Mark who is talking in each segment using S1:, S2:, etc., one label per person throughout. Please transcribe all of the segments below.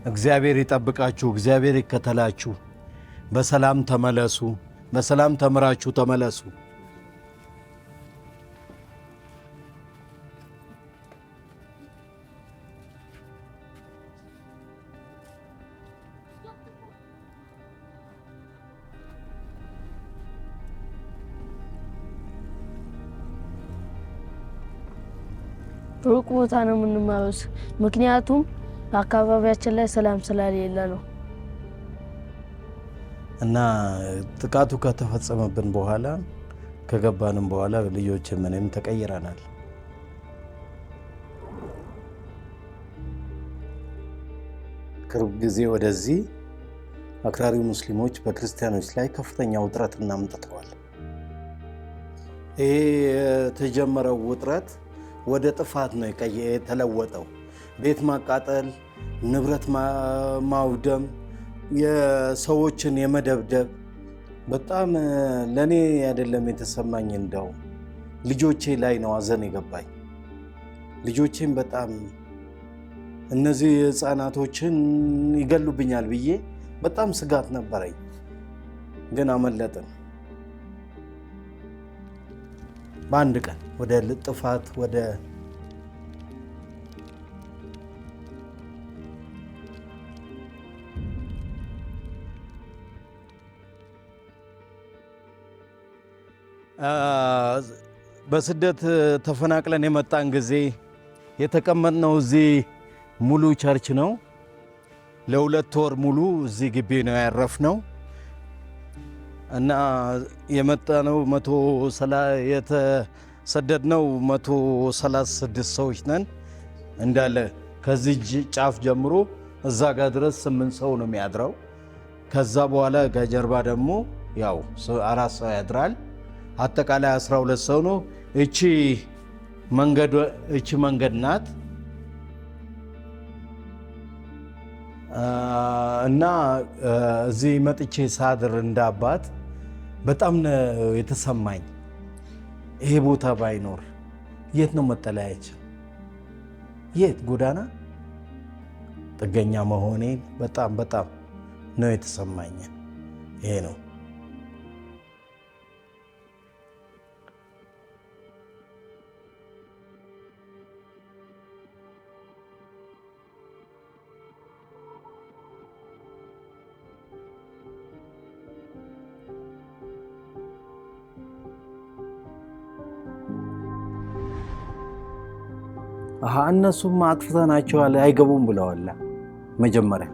S1: እግዚአብሔር ይጠብቃችሁ፣ እግዚአብሔር ይከተላችሁ። በሰላም ተመለሱ፣ በሰላም ተምራችሁ ተመለሱ።
S2: ሩቅ ቦታ ነው የምንማረው፣ ምክንያቱም አካባቢያችን ላይ ሰላም ስለሌለ ነው።
S1: እና ጥቃቱ ከተፈጸመብን በኋላ ከገባንም በኋላ ልጆች ምንም ተቀይረናል። ቅርብ ጊዜ ወደዚህ አክራሪ ሙስሊሞች በክርስቲያኖች ላይ ከፍተኛ ውጥረት አምጥተዋል። ይሄ የተጀመረው ውጥረት ወደ ጥፋት ነው የተለወጠው። ቤት ማቃጠል፣ ንብረት ማውደም፣ የሰዎችን የመደብደብ በጣም ለኔ አይደለም የተሰማኝ፣ እንደው ልጆቼ ላይ ነው ሐዘን የገባኝ። ልጆቼን በጣም እነዚህ ህፃናቶችን ይገሉብኛል ብዬ በጣም ስጋት ነበረኝ፣ ግን አመለጥን። በአንድ ቀን ወደ ጥፋት ወደ በስደት ተፈናቅለን የመጣን ጊዜ የተቀመጥነው እዚህ ሙሉ ቸርች ነው። ለ2 ወር ሙሉ እዚህ ግቢ ነው ያረፍነው እና የመጣነው የተሰደድነው 136 ሰዎች ነን። እንዳለ ከዚህ ጫፍ ጀምሮ እዛ ጋር ድረስ 8 ሰው ነው የሚያድረው። ከዛ በኋላ ከጀርባ ደግሞ ያው 4 ሰው ያድራል። አጠቃላይ 12 ሰው ነው። እቺ መንገድ ናት እና እዚህ መጥቼ ሳድር እንዳባት በጣም የተሰማኝ ይሄ ቦታ ባይኖር የት ነው መጠለያችን? የት ጎዳና ጥገኛ መሆኔ በጣም ነው የተሰማኝ። ይሄ ነው እነሱም አጥፍተናቸዋል አይገቡም ብለዋል። መጀመሪያ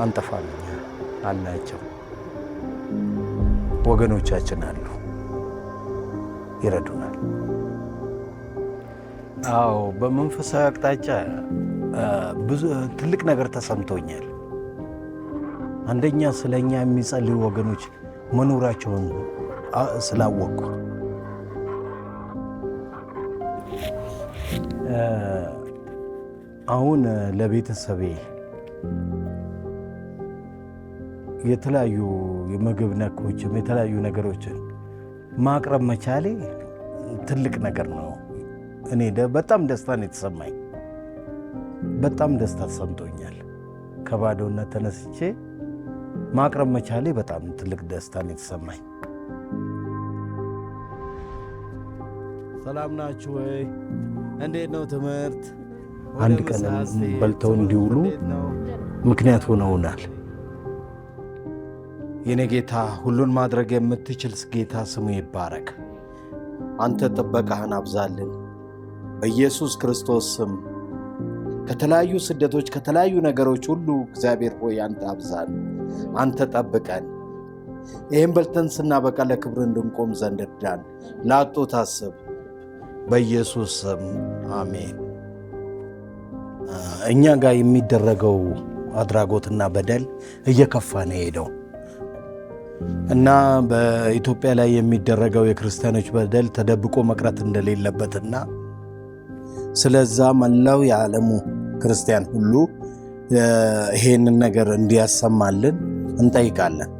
S1: አንጠፋለን አላቸው። ወገኖቻችን አሉ፣ ይረዱናል። አዎ በመንፈሳዊ አቅጣጫ ብዙ ትልቅ ነገር ተሰምቶኛል። አንደኛ ስለኛ የሚጸልዩ ወገኖች መኖራቸውን ስላወቅኩ፣ አሁን ለቤተሰቤ የተለያዩ የምግብ ነኮችም የተለያዩ ነገሮችን ማቅረብ መቻሌ ትልቅ ነገር ነው። እኔ በጣም ደስታ ነው የተሰማኝ። በጣም ደስታ ተሰምቶኛል። ከባዶነት ተነስቼ ማቅረብ መቻሌ በጣም ትልቅ ደስታ ነው የተሰማኝ። ሰላም ናችሁ ወይ? እንዴት ነው ትምህርት? አንድ ቀን በልተው እንዲውሉ ምክንያት ሆነውናል። የኔ ጌታ፣ ሁሉን ማድረግ የምትችል ጌታ ስሙ ይባረክ። አንተ ጥበቃህን አብዛልን በኢየሱስ ክርስቶስ ስም። ከተለያዩ ስደቶች ከተለያዩ ነገሮች ሁሉ እግዚአብሔር ሆይ አንተ አብዛን፣ አንተ ጠብቀን። ይህም በልተን ስናበቃ ለክብር እንድንቆም ዘንድ እርዳን። ላጡት አስብ በኢየሱስ ስም አሜን። እኛ ጋር የሚደረገው አድራጎትና በደል እየከፋ ነው ሄደው እና በኢትዮጵያ ላይ የሚደረገው የክርስቲያኖች በደል ተደብቆ መቅረት እንደሌለበትና ስለዛ መላው የዓለሙ ክርስቲያን ሁሉ ይሄንን ነገር እንዲያሰማልን እንጠይቃለን።